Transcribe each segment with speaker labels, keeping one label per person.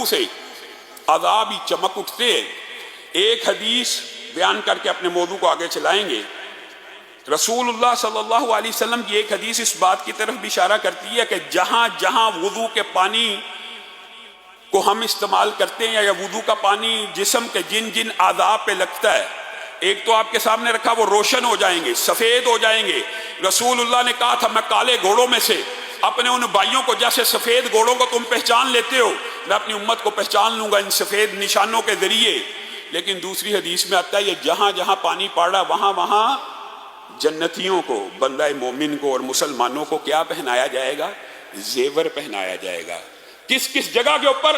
Speaker 1: وضو سے عذاب ہی چمک اٹھتے ہیں۔ ایک حدیث بیان کر کے اپنے موضوع کو آگے چلائیں گے۔ رسول اللہ صلی اللہ علیہ وسلم کی ایک حدیث اس بات کی طرف بھی اشارہ کرتی ہے کہ جہاں جہاں وضو کے پانی کو ہم استعمال کرتے ہیں یا وضو کا پانی جسم کے جن جن اعضاء پہ لگتا ہے، ایک تو آپ کے سامنے رکھا، وہ روشن ہو جائیں گے، سفید ہو جائیں گے۔ رسول اللہ نے کہا تھا میں کالے گھوڑوں میں سے اپنے ان بھائیوں کو، جیسے سفید گھوڑوں کو تم پہچان لیتے ہو، میں اپنی امت کو پہچان لوں گا ان سفید نشانوں کے ذریعے۔ لیکن دوسری حدیث میں آتا ہے یہ جہاں جہاں پانی پڑ رہا وہاں وہاں جنتیوں کو، بندہ مومن کو اور مسلمانوں کو کیا پہنایا جائے گا؟ زیور پہنایا جائے گا۔ کس کس جگہ کے اوپر؟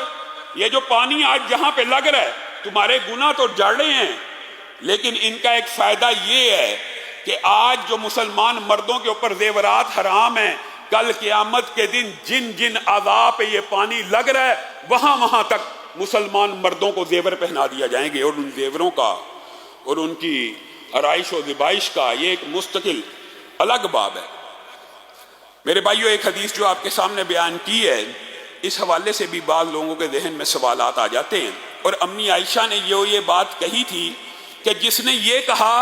Speaker 1: یہ جو پانی آج جہاں پہ لگ رہا ہے، تمہارے گناہ تو جڑ رہے ہیں، لیکن ان کا ایک فائدہ یہ ہے کہ آج جو مسلمان مردوں کے اوپر زیورات حرام ہیں، کل قیامت کے دن جن جن اعضاء پہ یہ پانی لگ رہا ہے وہاں وہاں تک مسلمان مردوں کو زیور پہنا دیا جائیں گے، اور ان زیوروں کا اور ان کی آرائش و زیبائش کا یہ ایک مستقل الگ باب ہے۔ میرے بھائیو، ایک حدیث جو آپ کے سامنے بیان کی ہے، اس حوالے سے بھی بعض لوگوں کے ذہن میں سوالات آ جاتے ہیں، اور امی عائشہ نے یہ بات کہی تھی کہ جس نے یہ کہا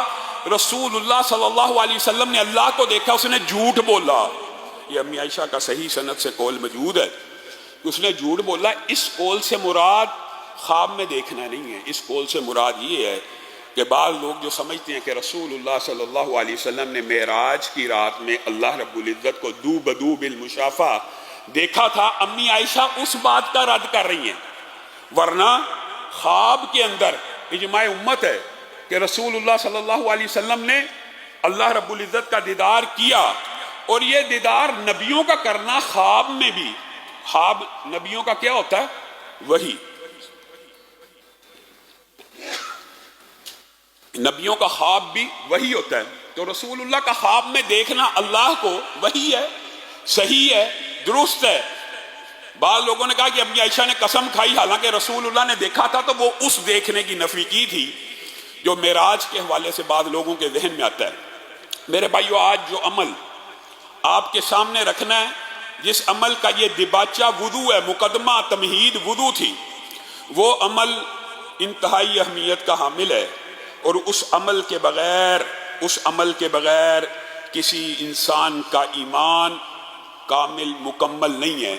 Speaker 1: رسول اللہ صلی اللہ علیہ وسلم نے اللہ کو دیکھا، اس نے جھوٹ بولا۔ یہ امی عائشہ کا صحیح سند سے قول موجود ہے، اس نے جھوٹ بولا۔ اس قول سے مراد خواب میں دیکھنا نہیں ہے، اس قول سے مراد یہ ہے کہ بعض لوگ جو سمجھتے ہیں کہ رسول اللہ صلی اللہ علیہ وسلم نے معراج کی رات میں اللہ رب العزت کو دو بدو بالمشافہ دیکھا تھا، امی عائشہ اس بات کا رد کر رہی ہیں۔ ورنہ خواب کے اندر اجماع امت ہے کہ رسول اللہ صلی اللہ علیہ وسلم نے اللہ رب العزت کا دیدار کیا، اور یہ دیدار نبیوں کا کرنا خواب میں بھی، خواب نبیوں کا کیا ہوتا ہے؟ وحی۔ نبیوں کا خواب بھی وحی ہوتا ہے، تو رسول اللہ کا خواب میں دیکھنا اللہ کو وحی ہے، صحیح ہے، درست ہے۔ بعض لوگوں نے کہا کہ امی عائشہ نے قسم کھائی، حالانکہ رسول اللہ نے دیکھا تھا، تو وہ اس دیکھنے کی نفی کی تھی جو معراج کے حوالے سے بعض لوگوں کے ذہن میں آتا ہے۔ میرے بھائیو، آج جو عمل آپ کے سامنے رکھنا ہے، جس عمل کا یہ دباچہ وضو ہے، مقدمہ تمہید وضو تھی، وہ عمل انتہائی اہمیت کا حامل ہے، اور اس عمل کے بغیر کسی انسان کا ایمان کامل مکمل نہیں ہے۔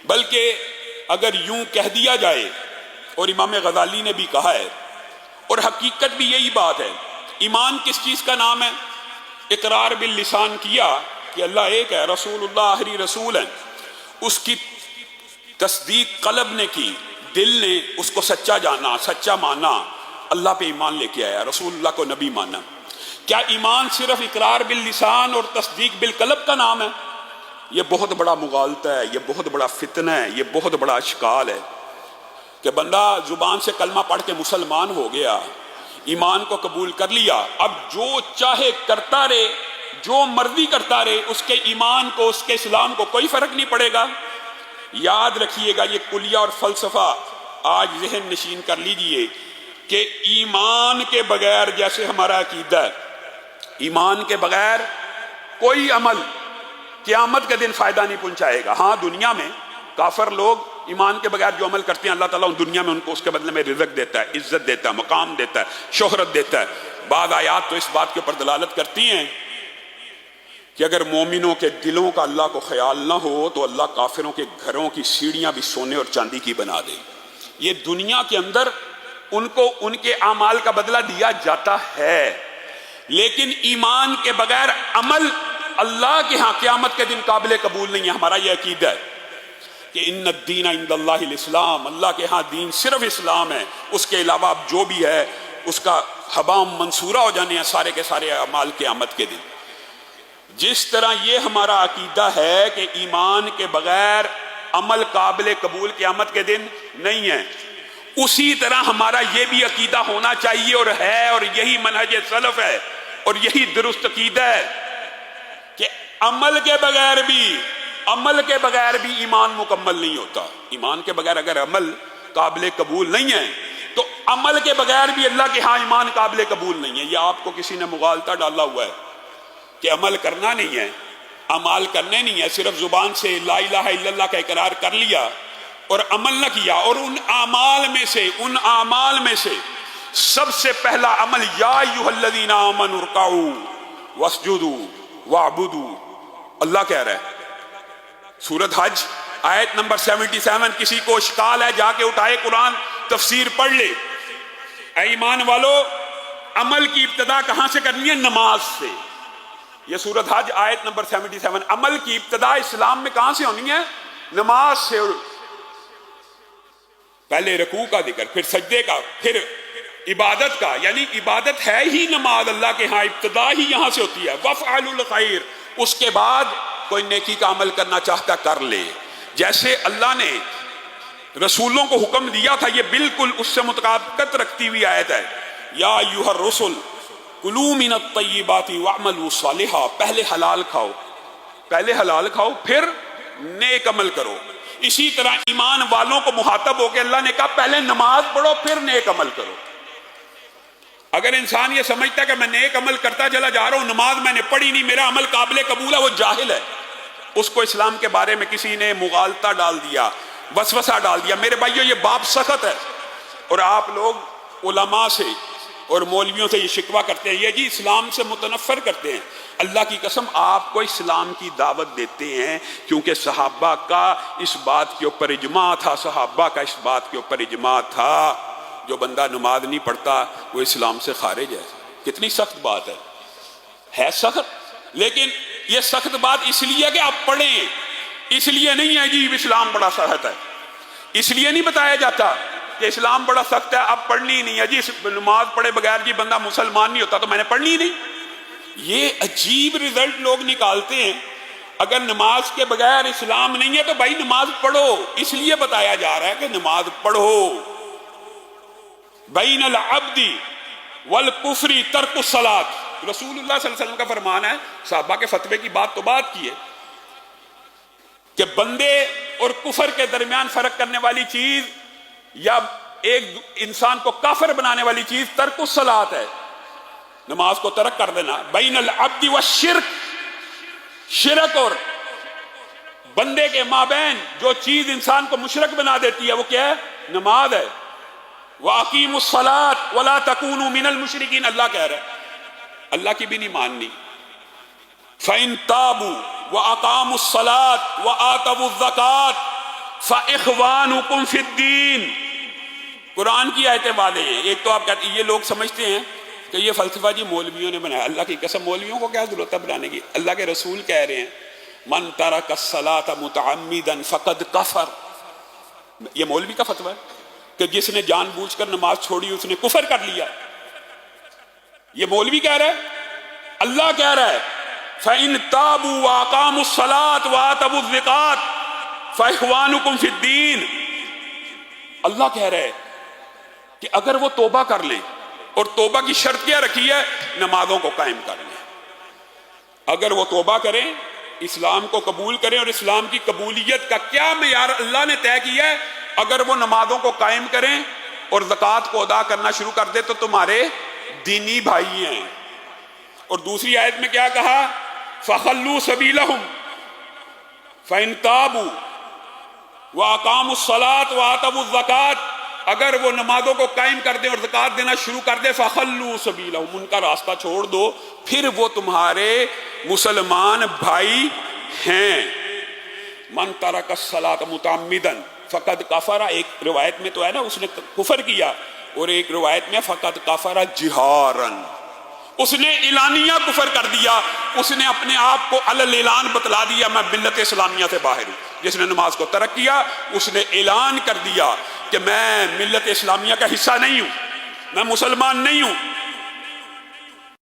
Speaker 1: بلکہ اگر یوں کہہ دیا جائے، اور امام غزالی نے بھی کہا ہے، اور حقیقت بھی یہی بات ہے، ایمان کس چیز کا نام ہے؟ اقرار باللسان کیا کہ اللہ ایک ہے، رسول اللہ آخری رسول ہے، اس کی تصدیق قلب نے کی، دل نے اس کو سچا جانا، سچا مانا، اللہ پہ ایمان لے کے آیا، رسول اللہ کو نبی مانا۔ کیا ایمان صرف اقرار باللسان اور تصدیق بالقلب کا نام ہے؟ یہ بہت بڑا مغالطہ ہے، یہ بہت بڑا فتنہ ہے، یہ بہت بڑا اشکال ہے کہ بندہ زبان سے کلمہ پڑھ کے مسلمان ہو گیا، ایمان کو قبول کر لیا، اب جو چاہے کرتا رہے، جو مرضی کرتا رہے، اس کے ایمان کو، اس کے اسلام کو کوئی فرق نہیں پڑے گا۔ یاد رکھیے گا، یہ کلیہ اور فلسفہ آج ذہن نشین کر لیجئے کہ ایمان کے بغیر، جیسے ہمارا عقیدہ ہے، ایمان کے بغیر کوئی عمل قیامت کے دن فائدہ نہیں پہنچائے گا۔ ہاں، دنیا میں کافر لوگ ایمان کے بغیر جو عمل کرتے ہیں، اللہ تعالیٰ دنیا میں ان کو اس کے بدلے میں رزق دیتا ہے، عزت دیتا ہے، مقام دیتا ہے، شہرت دیتا ہے۔ بعض آیات تو اس بات کے اوپر دلالت کرتی ہیں کہ اگر مومنوں کے دلوں کا اللہ کو خیال نہ ہو تو اللہ کافروں کے گھروں کی سیڑھیاں بھی سونے اور چاندی کی بنا دے۔ یہ دنیا کے اندر ان کو ان کے اعمال کا بدلہ دیا جاتا ہے، لیکن ایمان کے بغیر عمل اللہ کے ہاں قیامت کے دن قابل قبول نہیں ہے۔ ہمارا یہ عقیدہ ہے کہ ان الدین عند اللہ الاسلام، اللہ کے ہاں دین صرف اسلام ہے، اس کے علاوہ اب جو بھی ہے اس کا حبام منصورہ ہو جانے ہیں سارے کے سارے اعمال قیامت کے دن۔ جس طرح یہ ہمارا عقیدہ ہے کہ ایمان کے بغیر عمل قابل قبول قیامت کے دن نہیں ہے، اسی طرح ہمارا یہ بھی عقیدہ ہونا چاہیے اور ہے، اور یہی منہج سلف ہے اور یہی درست عقیدہ ہے کہ عمل کے بغیر بھی ایمان مکمل نہیں ہوتا۔ ایمان کے بغیر اگر عمل قابل قبول نہیں ہے تو عمل کے بغیر بھی اللہ کے ہاں ایمان قابل قبول نہیں ہے۔ یہ آپ کو کسی نے مغالطہ ڈالا ہوا ہے کہ عمل کرنا نہیں ہے، اعمال کرنے نہیں ہے، صرف زبان سے لا الہ الا اللہ کا اقرار کر لیا اور عمل نہ کیا، اور ان اعمال میں سے سب سے پہلا عمل یا ایھا الذین آمنوا ارکعوا واسجدوا واعبدوا، اللہ کہہ رہا ہے سورۃ حج آیت نمبر 77۔ کسی کو اشکال ہے جا کے اٹھائے قرآن تفسیر پڑھ لے۔ اے ایمان والو، عمل کی ابتدا کہاں سے کرنی ہے؟ نماز سے۔ یہ سورۃ حج آیت نمبر 77۔ عمل کی ابتدا اسلام میں کہاں سے ہونی ہے؟ نماز سے۔ پہلے رکوع کا ذکر، پھر سجدے کا، پھر عبادت کا، یعنی عبادت ہے ہی نماز اللہ کے ہاں، ابتدا ہی یہاں سے ہوتی ہے۔ وَافْعَلُوا الْخَيْرَ، اس کے بعد کوئی نیکی کا عمل کرنا چاہتا کر لے۔ جیسے اللہ نے رسولوں کو حکم دیا تھا، یہ بالکل اس سے مطابقت رکھتی ہوئی آیت ہے۔ یا ایھا الرسل کلوا من الطیبات واعملوا صالحا، پہلے حلال کھاؤ پھر نیک عمل کرو۔ اسی طرح ایمان والوں کو مخاطب ہو کے اللہ نے کہا پہلے نماز پڑھو پھر نیک عمل کرو۔ اگر انسان یہ سمجھتا ہے کہ میں نیک عمل کرتا چلا جا رہا ہوں، نماز میں نے پڑھی نہیں، میرا عمل قابل قبول ہے، وہ جاہل ہے۔ اس کو اسلام کے بارے میں کسی نے مغالطہ ڈال دیا، وسوسہ ڈال دیا۔ میرے بھائیو، یہ باب سخت ہے، اور آپ لوگ علماء سے اور مولویوں سے یہ شکوہ کرتے ہیں، یہ جی اسلام سے متنفر کرتے ہیں۔ اللہ کی قسم آپ کو اسلام کی دعوت دیتے ہیں، کیونکہ صحابہ کا اس بات کے اوپر اجماع تھا، جو بندہ نماز نہیں پڑھتا وہ اسلام سے خارج ہے۔ کتنی سخت بات ہے سخت، لیکن یہ سخت بات اس لیے کہ آپ پڑھیں، اس لیے نہیں ہے جی اسلام بڑا سخت ہے، اس لیے نہیں بتایا جاتا کہ اسلام بڑا سخت ہے اب پڑھنی ہی نہیں ہے جی، نماز پڑھے بغیر جی بندہ مسلمان نہیں ہوتا تو میں نے پڑھنی ہی نہیں۔ یہ عجیب رزلٹ لوگ نکالتے ہیں۔ اگر نماز کے بغیر اسلام نہیں ہے تو بھائی نماز پڑھو، اس لیے بتایا جا رہا ہے کہ نماز پڑھو۔ بین العبد والکفر ترک الصلاۃ، رسول اللہ صلی اللہ علیہ وسلم کا فرمان ہے، صحابہ کے فتوے کی بات تو بات کی ہے کہ بندے اور کفر کے درمیان فرق کرنے والی چیز یا ایک انسان کو کافر بنانے والی چیز ترک الصلاۃ ہے، نماز کو ترک کر دینا۔ بین العبد والشرک، شرک اور بندے کے مابین جو چیز انسان کو مشرک بنا دیتی ہے وہ کیا ہے؟ نماز ہے۔ وَأَقِيمُوا الصَّلَاةَ وَلَا تَكُونُوا مِنَ الْمُشْرِكِينَ، اللہ کہہ رہا ہے، اللہ کی بھی نہیں ماننی۔ فَإِن تَابُوا وَأَقَامُوا الصَّلَاةَ وَآتَوُا الزَّكَاةَ فَإِخْوَانُكُمْ فِي الدِّينِ، قرآن کی آیتیں واضح ہیں۔ ایک تو آپ کہتے ہیں، یہ لوگ سمجھتے ہیں کہ یہ فلسفہ جی مولویوں نے بنایا۔ اللہ کی قسم مولویوں کو کیا ضرورت ہے بنانے کی؟ اللہ کے رسول کہہ رہے ہیں من ترک الصلاۃ متعمدا فقد کفر، یہ مولوی کا فتویٰ ہے کہ جس نے جان بوجھ کر نماز چھوڑی اس نے کفر کر لیا۔ یہ مولوی کہہ رہا ہے، اللہ کہہ رہا ہے فَإِن تَابُوا وَأَقَامُوا الصَّلَاةَ وَآتَوُا الزَّكَاةَ فَإِخْوَانُكُمْ فِي الدِّينِ، اللہ کہہ رہا ہے کہ اگر وہ توبہ کر لیں، اور توبہ کی شرط کیا رکھی ہے؟ نمازوں کو قائم کر لیں۔ اگر وہ توبہ کریں، اسلام کو قبول کریں، اور اسلام کی قبولیت کا کیا معیار اللہ نے طے کیا ہے؟ اگر وہ نمازوں کو قائم کریں اور زکوٰۃ کو ادا کرنا شروع کر دے تو تمہارے دینی بھائی ہیں۔ اور دوسری آیت میں کیا کہا؟ فَخَلُّوا سَبِيلَهُمْ فَإِن تَابُوا وَأَقَامُوا الصَّلَاةَ وَآتَوُا الزَّكَاةَ، اگر وہ نمازوں کو قائم کر دیں اور زکوٰۃ دینا شروع کر دیں، فَخَلُّوا سَبِيلَهُمْ، ان کا راستہ چھوڑ دو، پھر وہ تمہارے مسلمان بھائی ہیں۔ من ترک الصلاۃ متعمدا فقد کفر، ایک روایت میں تو ہے نا اس نے کفر کیا، اور ایک روایت میں فقد کفر جہارا، اس نے اعلانیہ کفر کر دیا، اس نے اپنے آپ کو علی اعلان بتلا دیا میں ملت اسلامیہ سے باہر ہوں۔ جس نے نماز کو ترک کیا اس نے اعلان کر دیا کہ میں ملت اسلامیہ کا حصہ نہیں ہوں، میں مسلمان نہیں ہوں۔